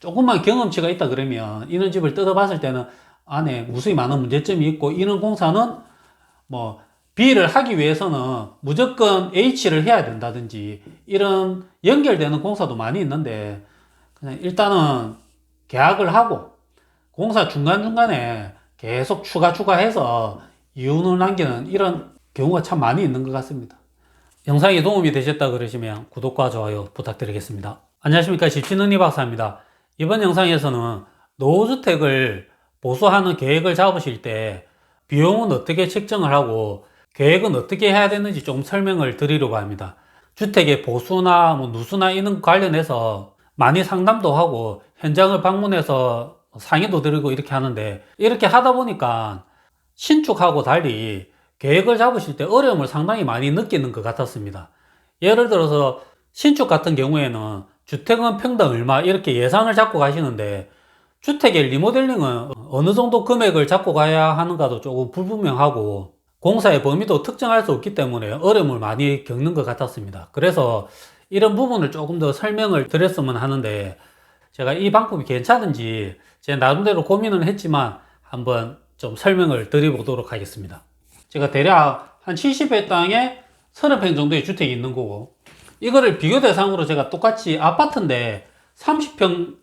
조금만 경험치가 있다 그러면 이런 집을 뜯어봤을 때는 안에 무수히 많은 문제점이 있고, 이런 공사는 뭐 B를 하기 위해서는 무조건 H를 해야 된다든지 이런 연결되는 공사도 많이 있는데, 그냥 일단은 계약을 하고 공사 중간중간에 계속 추가해서 이윤을 남기는 이런 경우가 참 많이 있는 것 같습니다. 영상이 도움이 되셨다 그러시면 구독과 좋아요 부탁드리겠습니다. 안녕하십니까, 집주인은리 박사입니다. 이번 영상에서는 노후주택을 보수하는 계획을 잡으실 때 비용은 어떻게 책정을 하고 계획은 어떻게 해야 되는지 좀 설명을 드리려고 합니다. 주택의 보수나 누수나 이런 관련해서 많이 상담도 하고 현장을 방문해서 상의도 드리고 이렇게 하는데, 이렇게 하다 보니까 신축하고 달리 계획을 잡으실 때 어려움을 상당히 많이 느끼는 것 같았습니다. 예를 들어서 신축 같은 경우에는 주택은 평당 얼마 이렇게 예산을 잡고 가시는데, 주택의 리모델링은 어느 정도 금액을 잡고 가야 하는가도 조금 불분명하고 공사의 범위도 특정할 수 없기 때문에 어려움을 많이 겪는 것 같았습니다. 그래서 이런 부분을 조금 더 설명을 드렸으면 하는데, 제가 이 방법이 괜찮은지 제 나름대로 고민은 했지만 한번 좀 설명을 드려보도록 하겠습니다. 제가 대략 한 70회 땅에 30평 정도의 주택이 있는 거고, 이거를 비교 대상으로 제가 똑같이 아파트인데 30평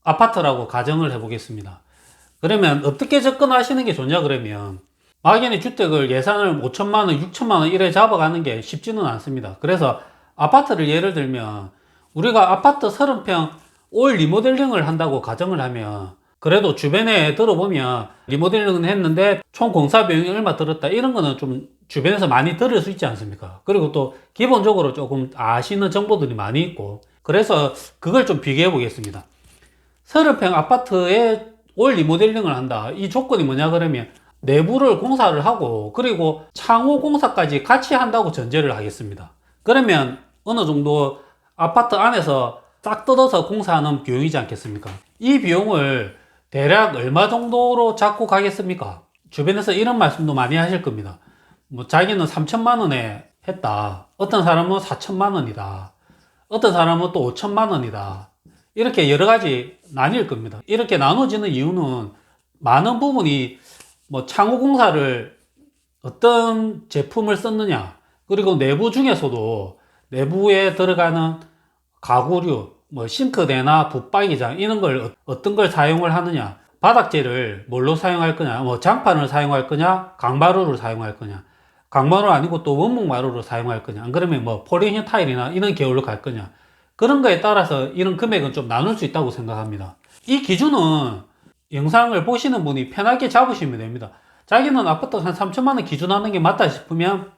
아파트라고 가정을 해보겠습니다. 그러면 어떻게 접근하시는 게 좋냐 그러면, 막연히 주택을 예산을 5천만원, 6천만원 이래 잡아가는 게 쉽지는 않습니다. 그래서 아파트를 예를 들면 우리가 아파트 30평 올 리모델링을 한다고 가정을 하면, 그래도 주변에 들어보면 리모델링은 했는데 총 공사 비용이 얼마 들었다 이런 거는 좀 주변에서 많이 들을 수 있지 않습니까? 그리고 또 기본적으로 조금 아시는 정보들이 많이 있고, 그래서 그걸 좀 비교해 보겠습니다. 30평 아파트에 올 리모델링을 한다. 이 조건이 뭐냐 그러면 내부를 공사를 하고 그리고 창호 공사까지 같이 한다고 전제를 하겠습니다. 그러면 어느 정도 아파트 안에서 싹 뜯어서 공사하는 비용이지 않겠습니까? 이 비용을 대략 얼마 정도로 잡고 가겠습니까? 주변에서 이런 말씀도 많이 하실 겁니다. 뭐 자기는 3천만 원에 했다. 어떤 사람은 4천만 원이다. 어떤 사람은 또 5천만 원이다. 이렇게 여러 가지 나뉠 겁니다. 이렇게 나눠지는 이유는 많은 부분이 뭐 창호 공사를 어떤 제품을 썼느냐, 그리고 내부 중에서도 내부에 들어가는 가구류, 뭐 싱크대나 붙박이장 이런 걸 어떤 걸 사용을 하느냐, 바닥재를 뭘로 사용할 거냐, 뭐 장판을 사용할 거냐, 강마루를 사용할 거냐, 강마루 아니고 또 원목 마루를 사용할 거냐, 안 그러면 뭐 포리니 타일이나 이런 계열로 갈 거냐, 그런 거에 따라서 이런 금액은 좀 나눌 수 있다고 생각합니다. 이 기준은 영상을 보시는 분이 편하게 잡으시면 됩니다. 자기는 아파트 한 3천만 원 기준 하는 게 맞다 싶으면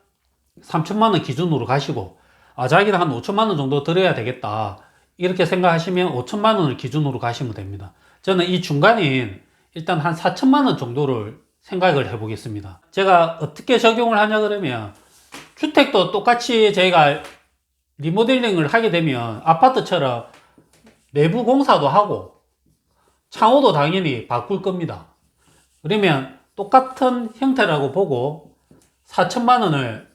3천만 원 기준으로 가시고, 자기는 한 5천만 원 정도 들어야 되겠다 이렇게 생각하시면 5천만 원을 기준으로 가시면 됩니다. 저는 이 중간인 일단 한 4천만 원 정도를 생각을 해 보겠습니다. 제가 어떻게 적용을 하냐 그러면, 주택도 똑같이 저희가 리모델링을 하게 되면 아파트처럼 내부 공사도 하고 창호도 당연히 바꿀 겁니다. 그러면 똑같은 형태라고 보고 4천만 원을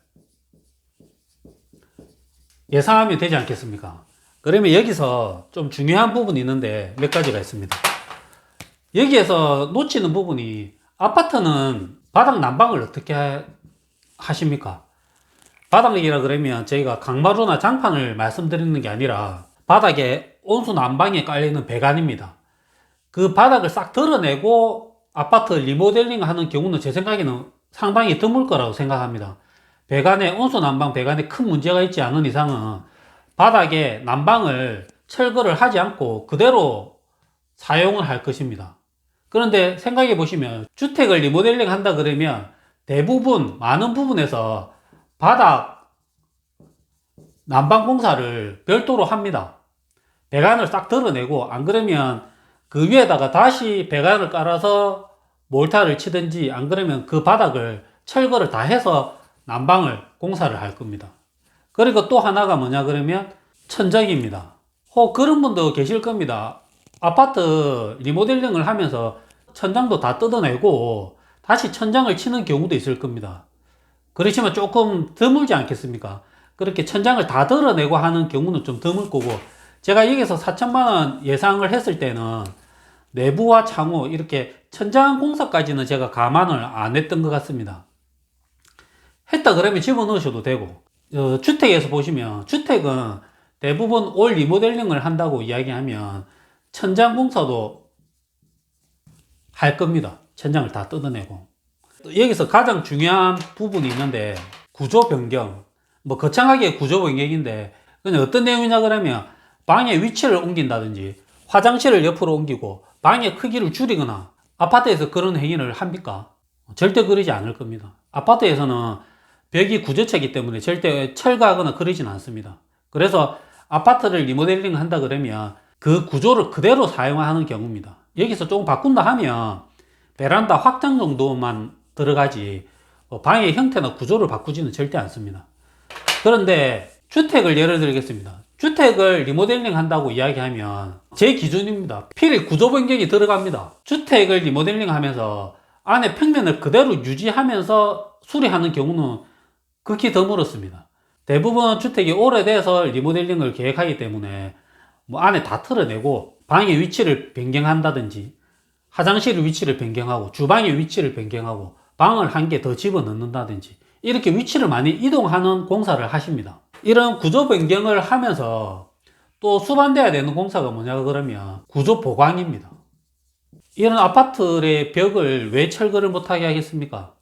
예상하면 되지 않겠습니까? 그러면 여기서 좀 중요한 부분이 있는데 몇 가지가 있습니다. 여기에서 놓치는 부분이, 아파트는 바닥 난방을 어떻게 하십니까? 바닥이라 그러면 저희가 강마루나 장판을 말씀드리는 게 아니라 바닥에 온수 난방에 깔려있는 배관입니다. 그 바닥을 싹 드러내고 아파트 리모델링 하는 경우는 제 생각에는 상당히 드물 거라고 생각합니다. 배관에 온수 난방 배관에 큰 문제가 있지 않은 이상은 바닥에 난방을 철거를 하지 않고 그대로 사용을 할 것입니다. 그런데 생각해 보시면 주택을 리모델링 한다 그러면 대부분 많은 부분에서 바닥 난방 공사를 별도로 합니다. 배관을 싹 드러내고, 안 그러면 그 위에다가 다시 배관을 깔아서 몰타를 치든지, 안 그러면 그 바닥을 철거를 다 해서 난방을 공사를 할 겁니다. 그리고 또 하나가 뭐냐 그러면 천장입니다. 그런 분도 계실 겁니다. 아파트 리모델링을 하면서 천장도 다 뜯어내고 다시 천장을 치는 경우도 있을 겁니다. 그렇지만 조금 드물지 않겠습니까? 그렇게 천장을 다 드러내고 하는 경우는 좀 드물 거고, 제가 여기서 4천만 원 예상을 했을 때는 내부와 창호 이렇게 천장 공사까지는 제가 감안을 안 했던 것 같습니다. 했다 그러면 집어넣으셔도 되고, 주택에서 보시면 주택은 대부분 올 리모델링을 한다고 이야기하면 천장 공사도 할 겁니다. 천장을 다 뜯어내고. 여기서 가장 중요한 부분이 있는데, 구조 변경. 뭐 거창하게 구조 변경인데, 그냥 어떤 내용이냐 그러면 방의 위치를 옮긴다든지 화장실을 옆으로 옮기고 방의 크기를 줄이거나, 아파트에서 그런 행위를 합니까? 절대 그러지 않을 겁니다. 아파트에서는 벽이 구조체이기 때문에 절대 철거하거나 그러진 않습니다. 그래서 아파트를 리모델링 한다 그러면 그 구조를 그대로 사용하는 경우입니다. 여기서 조금 바꾼다 하면 베란다 확장 정도만 들어가지 방의 형태나 구조를 바꾸지는 절대 않습니다. 그런데 주택을 예를 들겠습니다. 주택을 리모델링 한다고 이야기하면 제 기준입니다. 필히 구조 변경이 들어갑니다. 주택을 리모델링 하면서 안에 평면을 그대로 유지하면서 수리하는 경우는 극히 드물었습니다. 대부분 주택이 오래돼서 리모델링을 계획하기 때문에 뭐 안에 다 털어내고 방의 위치를 변경한다든지 화장실 위치를 변경하고 주방의 위치를 변경하고 방을 한 개 더 집어넣는다든지 이렇게 위치를 많이 이동하는 공사를 하십니다. 이런 구조 변경을 하면서 또 수반돼야 되는 공사가 뭐냐 그러면 구조 보강입니다. 이런 아파트의 벽을 왜 철거를 못하게 하겠습니까?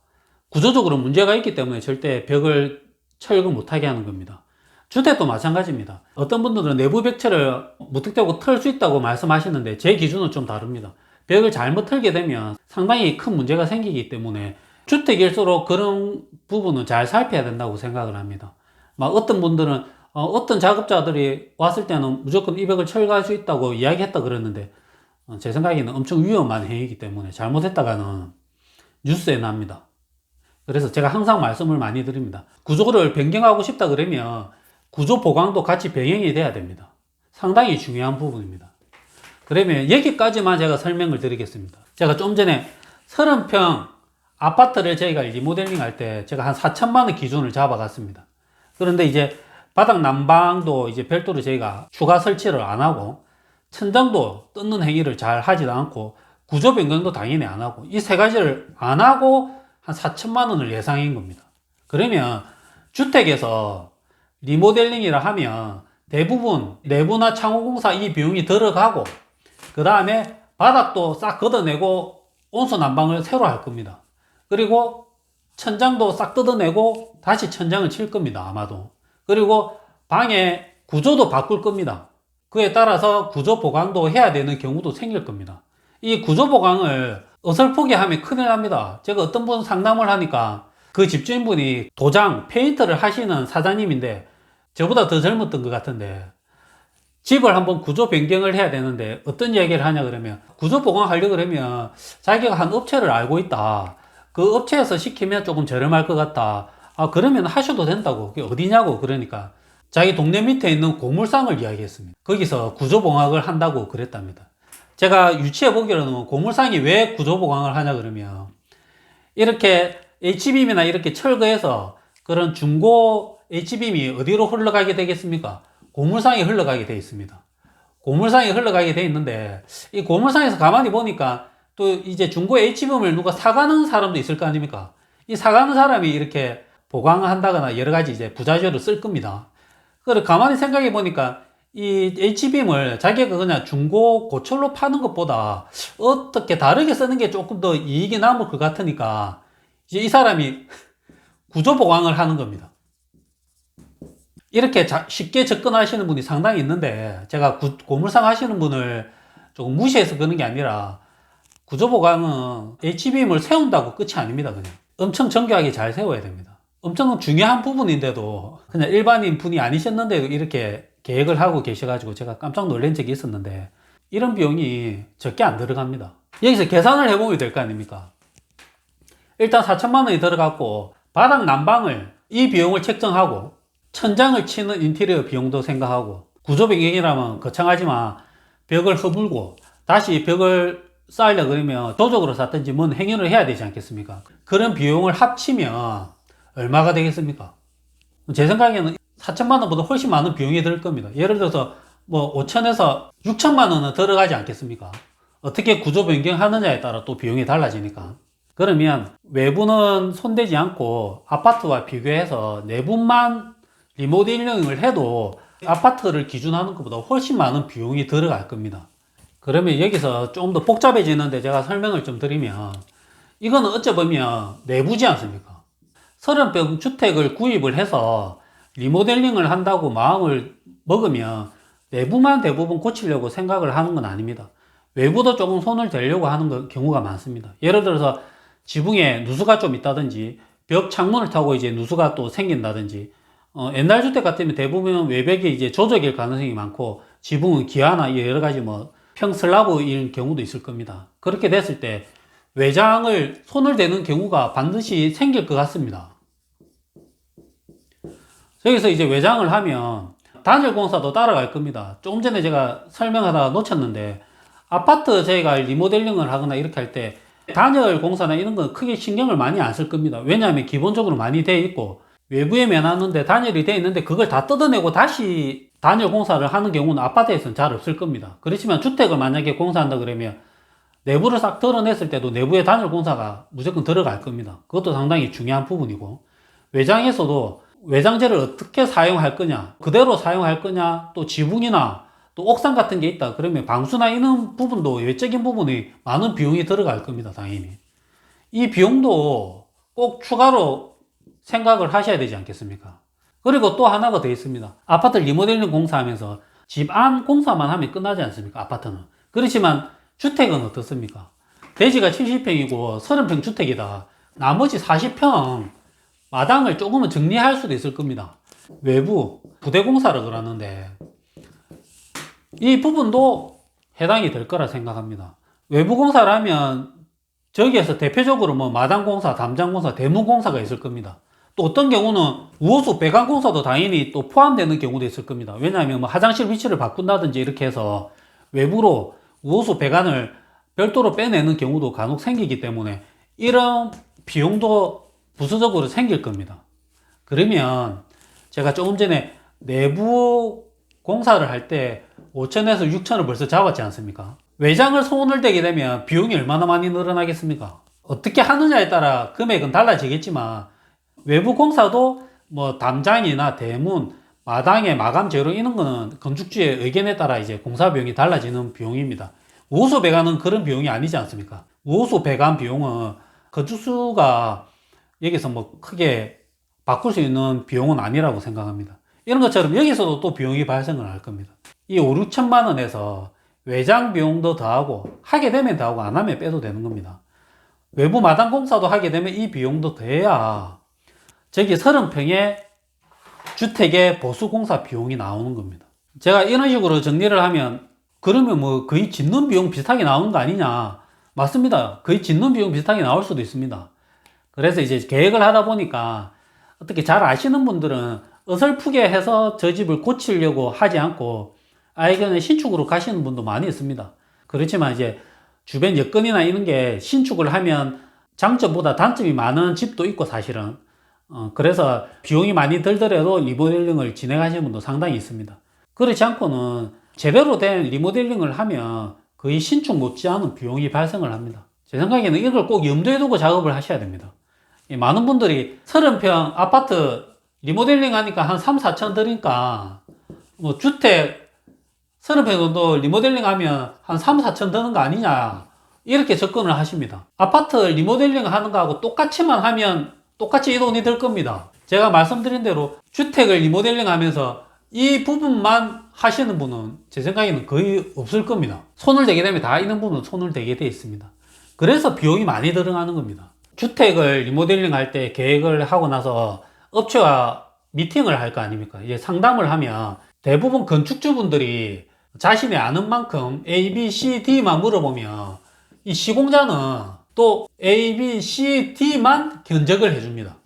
구조적으로 문제가 있기 때문에 절대 벽을 철거 못하게 하는 겁니다. 주택도 마찬가지입니다. 어떤 분들은 내부 벽체를 무턱대고 털 수 있다고 말씀하시는데 제 기준은 좀 다릅니다. 벽을 잘못 털게 되면 상당히 큰 문제가 생기기 때문에 주택일수록 그런 부분은 잘 살펴야 된다고 생각을 합니다. 막 어떤 분들은 어떤 작업자들이 왔을 때는 무조건 이 벽을 철거할 수 있다고 이야기했다 그랬는데 제 생각에는 엄청 위험한 행위이기 때문에 잘못했다가는 뉴스에 납니다. 그래서 제가 항상 말씀을 많이 드립니다. 구조를 변경하고 싶다 그러면 구조 보강도 같이 병행이 돼야 됩니다. 상당히 중요한 부분입니다. 그러면 여기까지만 제가 설명을 드리겠습니다. 제가 좀 전에 30평 아파트를 저희가 리모델링 할 때 제가 한 4천만 원 기준을 잡아갔습니다. 그런데 이제 바닥 난방도 이제 별도로 저희가 추가 설치를 안 하고 천장도 뜯는 행위를 잘 하지도 않고 구조 변경도 당연히 안 하고 이 세 가지를 안 하고 한 4천만 원을 예상한 겁니다. 그러면 주택에서 리모델링이라 하면 대부분 내부나 창호 공사 이 비용이 들어가고 그 다음에 바닥도 싹 걷어내고 온수 난방을 새로 할 겁니다. 그리고 천장도 싹 뜯어내고 다시 천장을 칠 겁니다. 아마도. 그리고 방의 구조도 바꿀 겁니다. 그에 따라서 구조 보강도 해야 되는 경우도 생길 겁니다. 이 구조 보강을 어설프게 하면 큰일 납니다. 제가 어떤 분 상담을 하니까 그 집주인분이 도장, 페인트를 하시는 사장님인데 저보다 더 젊었던 것 같은데 집을 한번 구조 변경을 해야 되는데 어떤 이야기를 하냐 그러면 구조 보강하려고 그러면 자기가 한 업체를 알고 있다. 그 업체에서 시키면 조금 저렴할 것 같다. 아, 그러면 하셔도 된다고. 그게 어디냐고 그러니까 자기 동네 밑에 있는 고물상을 이야기했습니다. 거기서 구조 보강을 한다고 그랬답니다. 제가 유추해 보기로는 고물상이 왜 구조 보강을 하냐 그러면 이렇게 H빔이나 이렇게 철거해서 그런 중고 H빔이 어디로 흘러가게 되겠습니까? 고물상에 흘러가게 되어 있습니다. 고물상에 흘러가게 되어 있는데 이 고물상에서 가만히 보니까 또 이제 중고 H빔을 누가 사가는 사람도 있을 거 아닙니까? 이 사가는 사람이 이렇게 보강을 한다거나 여러 가지 이제 부자재를 쓸 겁니다. 그래 가만히 생각해 보니까 이 H빔을 자기가 그냥 중고 고철로 파는 것보다 어떻게 다르게 쓰는 게 조금 더 이익이 남을 것 같으니까 이제 이 사람이 구조 보강을 하는 겁니다. 이렇게 쉽게 접근하시는 분이 상당히 있는데 제가 고물상 하시는 분을 조금 무시해서 그러는 게 아니라 구조 보강은 H빔을 세운다고 끝이 아닙니다. 그냥 엄청 정교하게 잘 세워야 됩니다. 엄청 중요한 부분인데도 그냥 일반인 분이 아니셨는데도 이렇게 계획을 하고 계셔가지고 제가 깜짝 놀란 적이 있었는데 이런 비용이 적게 안 들어갑니다. 여기서 계산을 해보면 될 거 아닙니까? 일단 4천만 원이 들어갔고 바닥 난방을 이 비용을 책정하고 천장을 치는 인테리어 비용도 생각하고 구조 변경이라면 거창하지만 벽을 허물고 다시 벽을 쌓으려 그러면 도적으로 쌓든지 뭔 행위를 해야 되지 않겠습니까? 그런 비용을 합치면 얼마가 되겠습니까? 제 생각에는 4천만 원보다 훨씬 많은 비용이 들 겁니다. 예를 들어서 뭐 5천에서 6천만 원은 들어가지 않겠습니까? 어떻게 구조 변경하느냐에 따라 또 비용이 달라지니까. 그러면 외부는 손대지 않고 아파트와 비교해서 내부만 리모델링을 해도 아파트를 기준하는 것보다 훨씬 많은 비용이 들어갈 겁니다. 그러면 여기서 좀 더 복잡해지는데 제가 설명을 좀 드리면, 이거는 어찌 보면 내부지 않습니까? 30평 주택을 구입을 해서 리모델링을 한다고 마음을 먹으면 내부만 대부분 고치려고 생각을 하는 건 아닙니다. 외부도 조금 손을 대려고 하는 경우가 많습니다. 예를 들어서 지붕에 누수가 좀 있다든지 벽 창문을 타고 이제 누수가 또 생긴다든지, 옛날 주택 같으면 대부분 외벽이 이제 조적일 가능성이 많고 지붕은 기아나 여러 가지 뭐 평슬라브일 경우도 있을 겁니다. 그렇게 됐을 때 외장을 손을 대는 경우가 반드시 생길 것 같습니다. 여기서 이제 외장을 하면 단열 공사도 따라갈 겁니다. 조금 전에 제가 설명하다가 놓쳤는데, 아파트 저희가 리모델링을 하거나 이렇게 할 때 단열 공사나 이런 건 크게 신경을 많이 안 쓸 겁니다. 왜냐하면 기본적으로 많이 돼 있고 외부에 면하는데 단열이 돼 있는데 그걸 다 뜯어내고 다시 단열 공사를 하는 경우는 아파트에서는 잘 없을 겁니다. 그렇지만 주택을 만약에 공사한다 그러면 내부를 싹 드러냈을 때도 내부에 단열 공사가 무조건 들어갈 겁니다. 그것도 상당히 중요한 부분이고, 외장에서도 외장재를 어떻게 사용할 거냐, 그대로 사용할 거냐, 또 지붕이나 또 옥상 같은 게 있다 그러면 방수나 이런 부분도 외적인 부분이 많은 비용이 들어갈 겁니다. 당연히 이 비용도 꼭 추가로 생각을 하셔야 되지 않겠습니까? 그리고 또 하나가 더 있습니다. 아파트 리모델링 공사하면서 집 안 공사만 하면 끝나지 않습니까? 아파트는. 그렇지만 주택은 어떻습니까? 대지가 70평이고 30평 주택이다. 나머지 40평 마당을 조금은 정리할 수도 있을 겁니다. 외부 부대 공사를 그러는데 이 부분도 해당이 될 거라 생각합니다. 외부 공사를 하면 저기에서 대표적으로 뭐 마당 공사, 담장 공사, 대문 공사가 있을 겁니다. 또 어떤 경우는 우호수 배관 공사도 당연히 또 포함되는 경우도 있을 겁니다. 왜냐하면 뭐 화장실 위치를 바꾼다든지 이렇게 해서 외부로 우호수 배관을 별도로 빼내는 경우도 간혹 생기기 때문에 이런 비용도 부수적으로 생길 겁니다. 그러면 제가 조금 전에 내부 공사를 할 때 5천에서 6천을 벌써 잡았지 않습니까? 외장을 손을 대게 되면 비용이 얼마나 많이 늘어나겠습니까? 어떻게 하느냐에 따라 금액은 달라지겠지만 외부 공사도 뭐 담장이나 대문, 마당의 마감 재료 이런 거는 건축주의 의견에 따라 이제 공사 비용이 달라지는 비용입니다. 우호수 배관은 그런 비용이 아니지 않습니까? 우호수 배관 비용은 건축수가 여기서 뭐 크게 바꿀 수 있는 비용은 아니라고 생각합니다. 이런 것처럼 여기서도 또 비용이 발생을 할 겁니다. 이 5, 6천만 원에서 외장 비용도 더하고 하게 되면 더하고 안 하면 빼도 되는 겁니다. 외부 마당 공사도 하게 되면 이 비용도 돼야 저기 30평의 주택의 보수 공사 비용이 나오는 겁니다. 제가 이런 식으로 정리를 하면 그러면 뭐 거의 짓는 비용 비슷하게 나오는 거 아니냐? 맞습니다. 거의 짓는 비용 비슷하게 나올 수도 있습니다. 그래서 이제 계획을 하다 보니까 어떻게 잘 아시는 분들은 어설프게 해서 저 집을 고치려고 하지 않고 아예 그냥 신축으로 가시는 분도 많이 있습니다. 그렇지만 이제 주변 여건이나 이런 게 신축을 하면 장점보다 단점이 많은 집도 있고 사실은 그래서 비용이 많이 들더라도 리모델링을 진행하시는 분도 상당히 있습니다. 그렇지 않고는 제대로 된 리모델링을 하면 거의 신축 못지않은 비용이 발생을 합니다. 제 생각에는 이걸 꼭 염두에 두고 작업을 하셔야 됩니다. 많은 분들이 30평 아파트 리모델링 하니까 한 3, 4천 드니까 뭐 주택 30평 정도 리모델링 하면 한 3, 4천 드는 거 아니냐 이렇게 접근을 하십니다. 아파트 리모델링 하는 거하고 똑같이만 하면 똑같이 이 돈이 들 겁니다. 제가 말씀드린 대로 주택을 리모델링 하면서 이 부분만 하시는 분은 제 생각에는 거의 없을 겁니다. 손을 대게 되면 다 이런 부분은 손을 대게 되어 있습니다. 그래서 비용이 많이 들어가는 겁니다. 주택을 리모델링 할 때 계획을 하고 나서 업체와 미팅을 할 거 아닙니까? 이제 상담을 하면 대부분 건축주분들이 자신이 아는 만큼 A, B, C, D만 물어보면 이 시공자는 또 A, B, C, D만 견적을 해줍니다.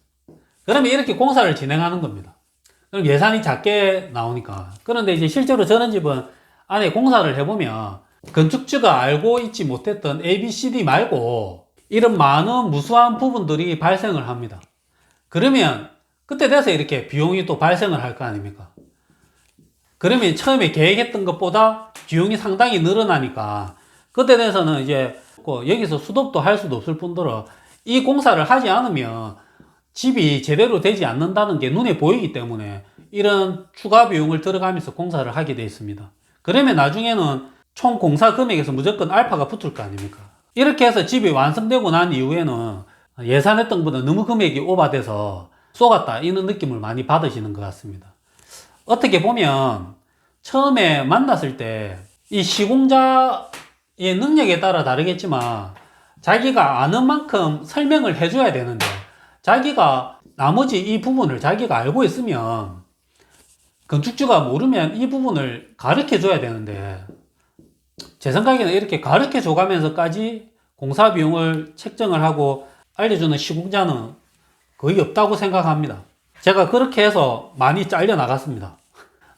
그러면 이렇게 공사를 진행하는 겁니다. 그럼 예산이 작게 나오니까. 그런데 이제 실제로 저런 집은 안에 공사를 해보면 건축주가 알고 있지 못했던 A, B, C, D 말고 이런 많은 무수한 부분들이 발생을 합니다. 그러면 그때 돼서 이렇게 비용이 또 발생을 할 거 아닙니까? 그러면 처음에 계획했던 것보다 비용이 상당히 늘어나니까 그때 돼서는 이제 여기서 수도업도 할 수도 없을 뿐더러 이 공사를 하지 않으면 집이 제대로 되지 않는다는 게 눈에 보이기 때문에 이런 추가 비용을 들어가면서 공사를 하게 되어 있습니다. 그러면 나중에는 총 공사 금액에서 무조건 알파가 붙을 거 아닙니까? 이렇게 해서 집이 완성되고 난 이후에는 예산했던 것보다 너무 금액이 오버돼서 쏘갔다 이런 느낌을 많이 받으시는 것 같습니다. 어떻게 보면 처음에 만났을 때 이 시공자의 능력에 따라 다르겠지만 자기가 아는 만큼 설명을 해줘야 되는데 자기가 나머지 이 부분을 자기가 알고 있으면 건축주가 모르면 이 부분을 가르쳐 줘야 되는데 제 생각에는 이렇게 가르쳐 줘 가면서까지 공사 비용을 책정을 하고 알려주는 시공자는 거의 없다고 생각합니다. 제가 그렇게 해서 많이 잘려 나갔습니다.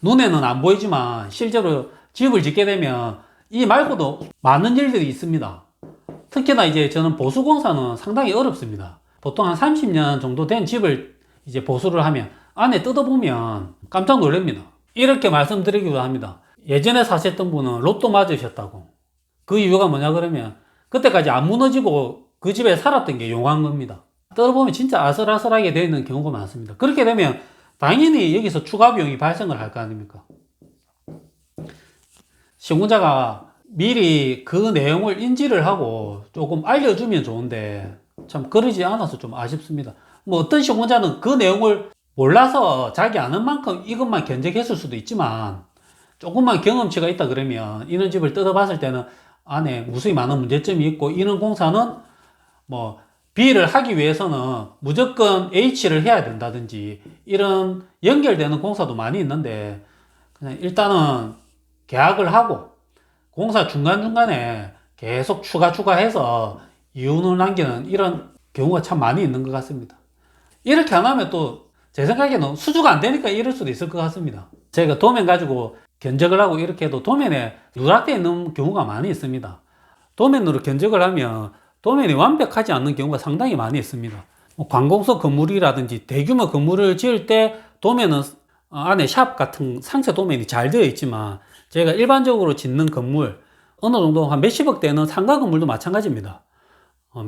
눈에는 안 보이지만 실제로 집을 짓게 되면 이 말고도 많은 일들이 있습니다. 특히나 이제 저는 보수공사는 상당히 어렵습니다. 보통 한 30년 정도 된 집을 이제 보수를 하면 안에 뜯어보면 깜짝 놀랍니다. 이렇게 말씀드리기도 합니다. 예전에 사셨던 분은 로또 맞으셨다고. 그 이유가 뭐냐 그러면 그때까지 안 무너지고 그 집에 살았던 게 용한 겁니다. 뜯어보면 진짜 아슬아슬하게 되어 있는 경우가 많습니다. 그렇게 되면 당연히 여기서 추가 비용이 발생을 할 거 아닙니까? 시공자가 미리 그 내용을 인지를 하고 조금 알려주면 좋은데 참 그러지 않아서 좀 아쉽습니다. 뭐 어떤 시공자는 그 내용을 몰라서 자기 아는 만큼 이것만 견적했을 수도 있지만 조금만 경험치가 있다 그러면 이런 집을 뜯어봤을 때는 안에 무수히 많은 문제점이 있고 이런 공사는 뭐 B를 하기 위해서는 무조건 H를 해야 된다든지 이런 연결되는 공사도 많이 있는데 그냥 일단은 계약을 하고 공사 중간중간에 계속 추가해서 이윤을 남기는 이런 경우가 참 많이 있는 것 같습니다. 이렇게 안 하면 또 제 생각에는 수주가 안 되니까 이럴 수도 있을 것 같습니다. 제가 도면 가지고 견적을 하고 이렇게 해도 도면에 누락되어 있는 경우가 많이 있습니다. 도면으로 견적을 하면 도면이 완벽하지 않는 경우가 상당히 많이 있습니다. 관공서 건물이라든지 대규모 건물을 지을 때 도면은 안에 샵 같은 상세 도면이 잘 되어 있지만 제가 일반적으로 짓는 건물 어느 정도 한 몇십억 되는 상가 건물도 마찬가지입니다.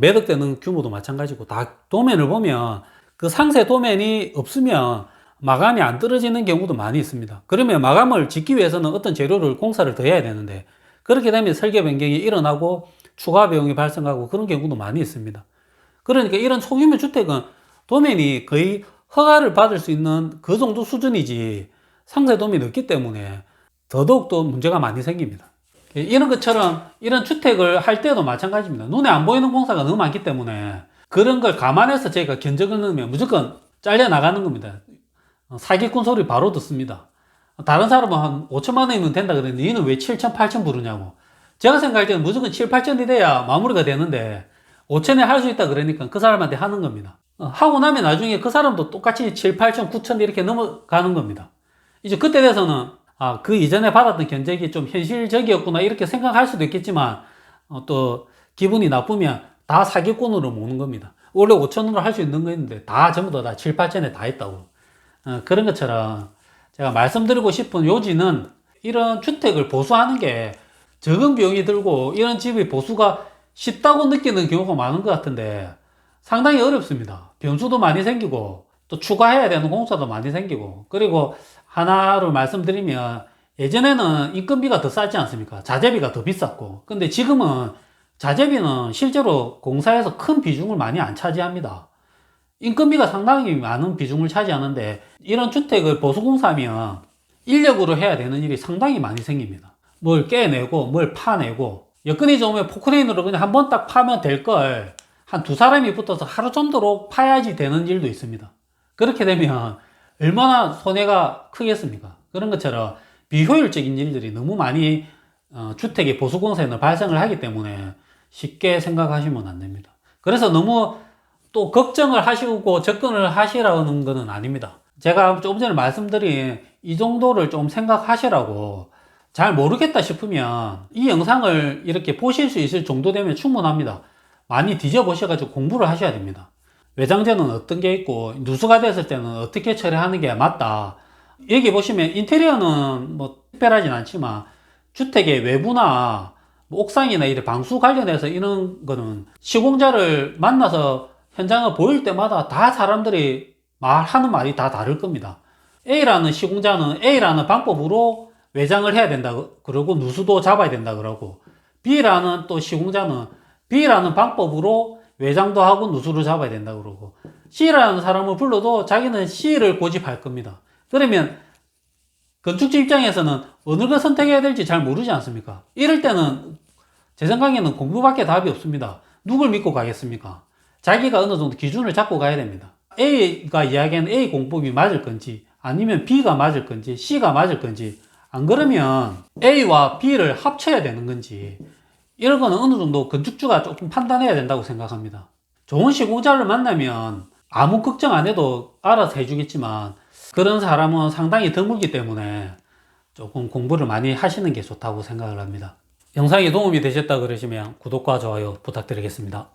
몇억 되는 규모도 마찬가지고 다 도면을 보면 그 상세 도면이 없으면 마감이 안 떨어지는 경우도 많이 있습니다. 그러면 마감을 짓기 위해서는 어떤 재료를 공사를 더 해야 되는데 그렇게 되면 설계 변경이 일어나고 추가 비용이 발생하고 그런 경우도 많이 있습니다. 그러니까 이런 소규모 주택은 도면이 거의 허가를 받을 수 있는 그 정도 수준이지 상세 도면이 없기 때문에 더더욱더 문제가 많이 생깁니다. 이런 것처럼 이런 주택을 할 때도 마찬가지입니다. 눈에 안 보이는 공사가 너무 많기 때문에 그런 걸 감안해서 저희가 견적을 넣으면 무조건 잘려 나가는 겁니다. 사기꾼 소리 바로 듣습니다. 다른 사람은 한 5천만 원이면 된다 그랬는데 얘는 왜 7천, 8천 부르냐고. 제가 생각할 때는 무조건 7, 8천이 돼야 마무리가 되는데 5천에 할 수 있다 그러니까 그 사람한테 하는 겁니다. 하고 나면 나중에 그 사람도 똑같이 7, 8천, 9천 이렇게 넘어가는 겁니다. 이제 그때 돼서는 그 이전에 받았던 견적이 좀 현실적이었구나 이렇게 생각할 수도 있겠지만 또 기분이 나쁘면 다 사기꾼으로 모는 겁니다. 원래 5천원으로 할 수 있는 거였는데 다 전부 다 7, 8천에 다 했다고. 그런 것처럼 제가 말씀드리고 싶은 요지는 이런 주택을 보수하는 게 적은 비용이 들고 이런 집이 보수가 쉽다고 느끼는 경우가 많은 것 같은데 상당히 어렵습니다. 변수도 많이 생기고 또 추가해야 되는 공사도 많이 생기고 그리고 하나로 말씀드리면 예전에는 인건비가 더 싸지 않습니까? 자재비가 더 비쌌고 근데 지금은 자재비는 실제로 공사에서 큰 비중을 많이 안 차지합니다. 인건비가 상당히 많은 비중을 차지하는데 이런 주택을 보수공사하면 인력으로 해야 되는 일이 상당히 많이 생깁니다. 뭘 깨내고 뭘 파내고 여건이 좋으면 포크레인으로 그냥 한번 딱 파면 될 걸 한 두 사람이 붙어서 하루 정도로 파야지 되는 일도 있습니다. 그렇게 되면 얼마나 손해가 크겠습니까? 그런 것처럼 비효율적인 일들이 너무 많이 주택의 보수공사에는 발생을 하기 때문에 쉽게 생각하시면 안 됩니다. 그래서 너무 또 걱정을 하시고 접근을 하시라는 것은 아닙니다. 제가 조금 전에 말씀드린 이 정도를 좀 생각하시라고 잘 모르겠다 싶으면 이 영상을 이렇게 보실 수 있을 정도 되면 충분합니다. 많이 뒤져보셔가지고 공부를 하셔야 됩니다. 외장재는 어떤 게 있고 누수가 됐을 때는 어떻게 처리하는 게 맞다 여기 보시면 인테리어는 뭐 특별하진 않지만 주택의 외부나 뭐 옥상이나 이런 방수 관련해서 이런 거는 시공자를 만나서 현장을 보일 때마다 다 사람들이 말하는 말이 다 다를 겁니다. A라는 시공자는 A라는 방법으로 외장을 해야 된다 그러고 누수도 잡아야 된다 그러고, B라는 또 시공자는 B라는 방법으로 외장도 하고 누수를 잡아야 된다 그러고, C라는 사람을 불러도 자기는 C를 고집할 겁니다. 그러면 건축주 입장에서는 어느 걸 선택해야 될지 잘 모르지 않습니까? 이럴 때는 제 생각에는 공부밖에 답이 없습니다. 누굴 믿고 가겠습니까? 자기가 어느 정도 기준을 잡고 가야 됩니다. A가 이야기하는 A 공법이 맞을 건지, 아니면 B가 맞을 건지, C가 맞을 건지, 안 그러면 A와 B를 합쳐야 되는 건지, 이런 거는 어느 정도 건축주가 조금 판단해야 된다고 생각합니다. 좋은 시공자를 만나면 아무 걱정 안 해도 알아서 해주겠지만, 그런 사람은 상당히 드물기 때문에 조금 공부를 많이 하시는 게 좋다고 생각을 합니다. 영상이 도움이 되셨다 그러시면 구독과 좋아요 부탁드리겠습니다.